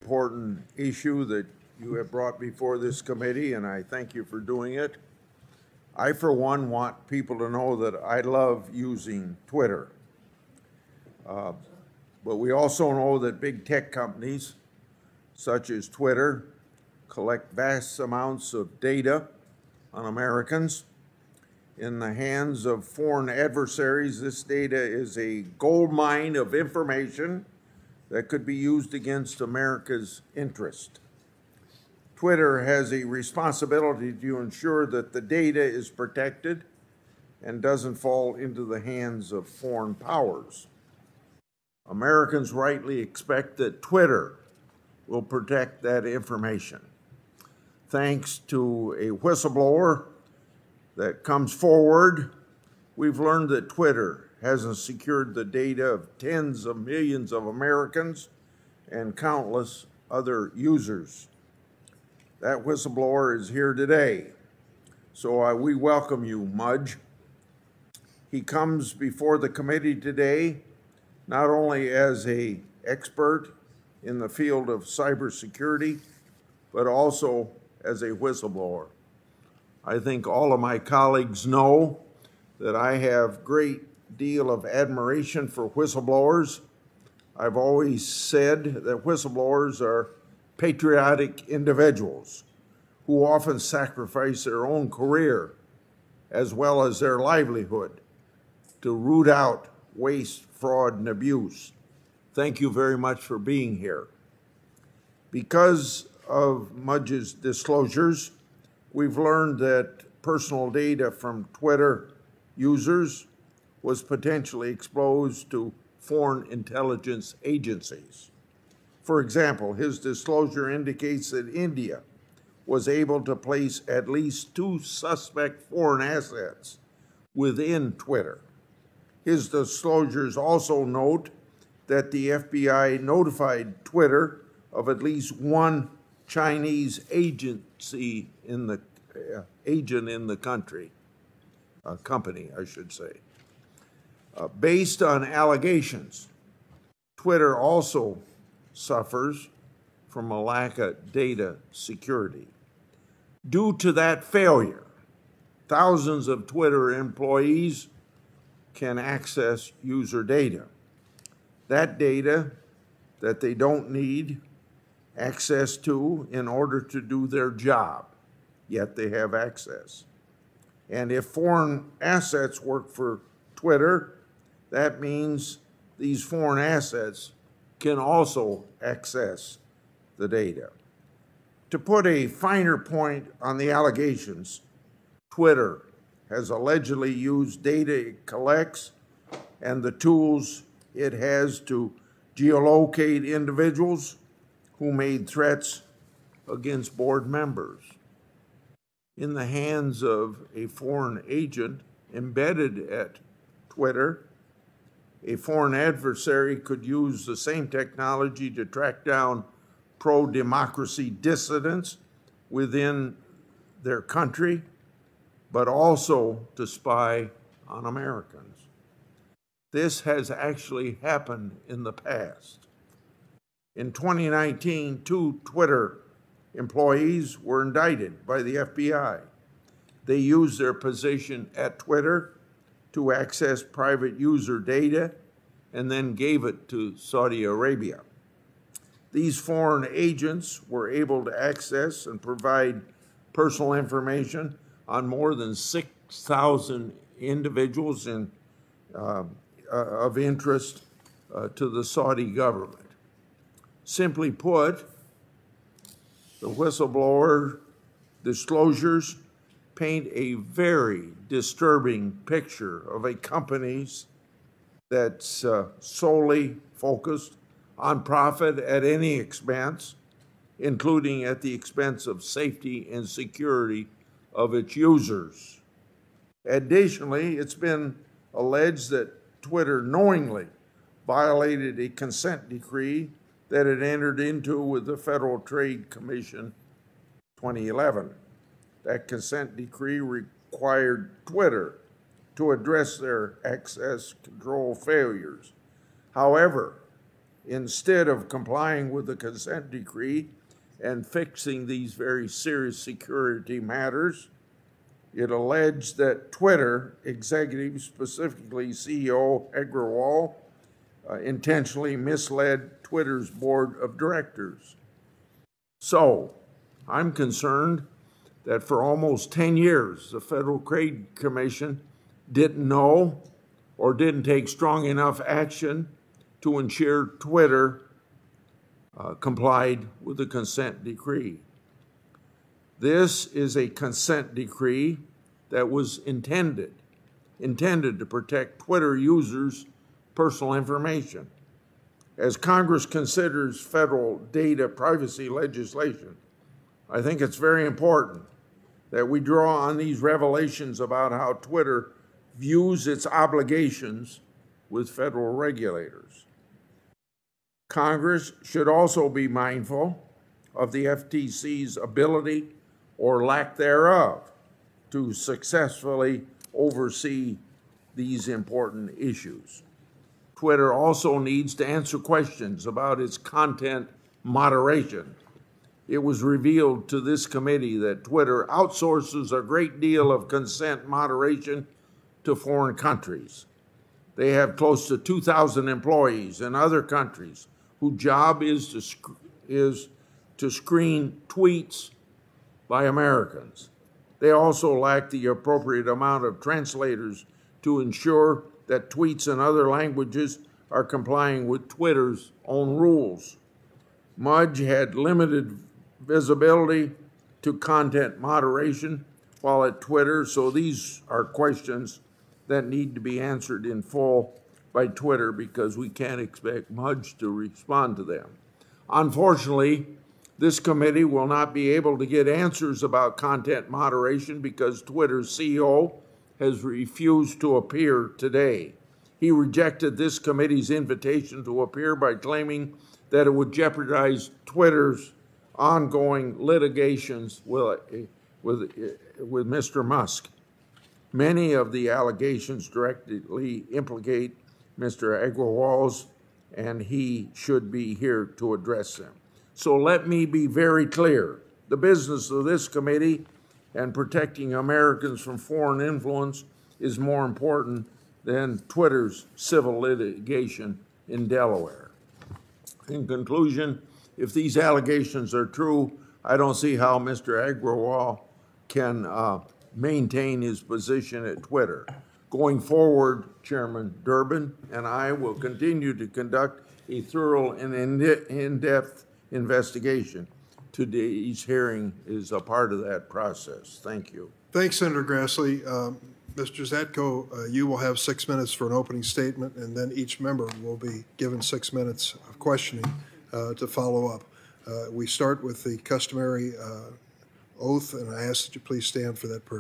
important issue that you have brought before this committee, and I thank you for doing it. I, for one, want people to know that I love using Twitter. But we also know that big tech companies, such as Twitter, collect vast amounts of data on Americans. In the hands of foreign adversaries, this data is a gold mine of information that could be used against America's interest. Twitter has a responsibility to ensure that the data is protected and doesn't fall into the hands of foreign powers. Americans rightly expect that Twitter will protect that information. Thanks to a whistleblower that comes forward, we've learned that Twitter hasn't secured the data of tens of millions of Americans and countless other users. That whistleblower is here today, so we welcome you, Mudge. He comes before the committee today not only as an expert in the field of cybersecurity, but also as a whistleblower. I think all of my colleagues know that I have a great deal of admiration for whistleblowers. I've always said that whistleblowers are patriotic individuals who often sacrifice their own career as well as their livelihood to root out waste, fraud, and abuse. Thank you very much for being here. Because of Mudge's disclosures, we've learned that personal data from Twitter users was potentially exposed to foreign intelligence agencies. For example, his disclosure indicates that India was able to place at least 2 suspect foreign assets within Twitter. His disclosures also note that the FBI notified Twitter of at least 1 Chinese agent in the country, a company, I should say. Based on allegations, Twitter also suffers from a lack of data security. Due to that failure, thousands of Twitter employees can access user data. That data that they don't need access to in order to do their job, yet they have access. And if foreign assets work for Twitter, that means these foreign assets can also access the data. To put a finer point on the allegations, Twitter has allegedly used data it collects and the tools it has to geolocate individuals who made threats against board members. In the hands of a foreign agent embedded at Twitter, a foreign adversary could use the same technology to track down pro-democracy dissidents within their country, but also to spy on Americans. This has actually happened in the past. In 2019, 2 Twitter employees were indicted by the FBI. They used their position at Twitter to access private user data and then gave it to Saudi Arabia. These foreign agents were able to access and provide personal information on more than 6,000 individuals of interest to the Saudi government. Simply put, the whistleblower disclosures paint a very disturbing picture of a company that's solely focused on profit at any expense, including at the expense of safety and security of its users. Additionally, it's been alleged that Twitter knowingly violated a consent decree that it entered into with the Federal Trade Commission 2011. That consent decree required Twitter to address their access control failures. However, instead of complying with the consent decree and fixing these very serious security matters, it alleged that Twitter executives, specifically CEO Agrawal, intentionally misled Twitter's board of directors. So, I'm concerned that for almost 10 years, the Federal Trade Commission didn't know or didn't take strong enough action to ensure Twitter complied with the consent decree. This is a consent decree that was intended to protect Twitter users' personal information. As Congress considers federal data privacy legislation, I think it's very important that we draw on these revelations about how Twitter views its obligations with federal regulators. Congress should also be mindful of the FTC's ability or lack thereof to successfully oversee these important issues. Twitter also needs to answer questions about its content moderation. It was revealed to this committee that Twitter outsources a great deal of consent moderation to foreign countries. They have close to 2,000 employees in other countries whose job is to screen tweets by Americans. They also lack the appropriate amount of translators to ensure that tweets in other languages are complying with Twitter's own rules. Mudge had limited visibility to content moderation while at Twitter, so these are questions that need to be answered in full by Twitter because we can't expect Mudge to respond to them. Unfortunately, this committee will not be able to get answers about content moderation because Twitter's CEO has refused to appear today. He rejected this committee's invitation to appear by claiming that it would jeopardize Twitter's ongoing litigations with Mr. Musk. Many of the allegations directly implicate Mr. Agrawal's, and he should be here to address them. So let me be very clear. The business of this committee and protecting Americans from foreign influence is more important than Twitter's civil litigation in Delaware. In conclusion, if these allegations are true, I don't see how Mr. Agrawal can maintain his position at Twitter. Going forward, Chairman Durbin and I will continue to conduct a thorough and in-depth investigation. Today's hearing is a part of that process. Thank you. Thanks, Senator Grassley. Mr. Zatko, you will have 6 minutes for an opening statement, and then each member will be given 6 minutes of questioning to follow up. We start with the customary oath, and I ask that you please stand for that purpose.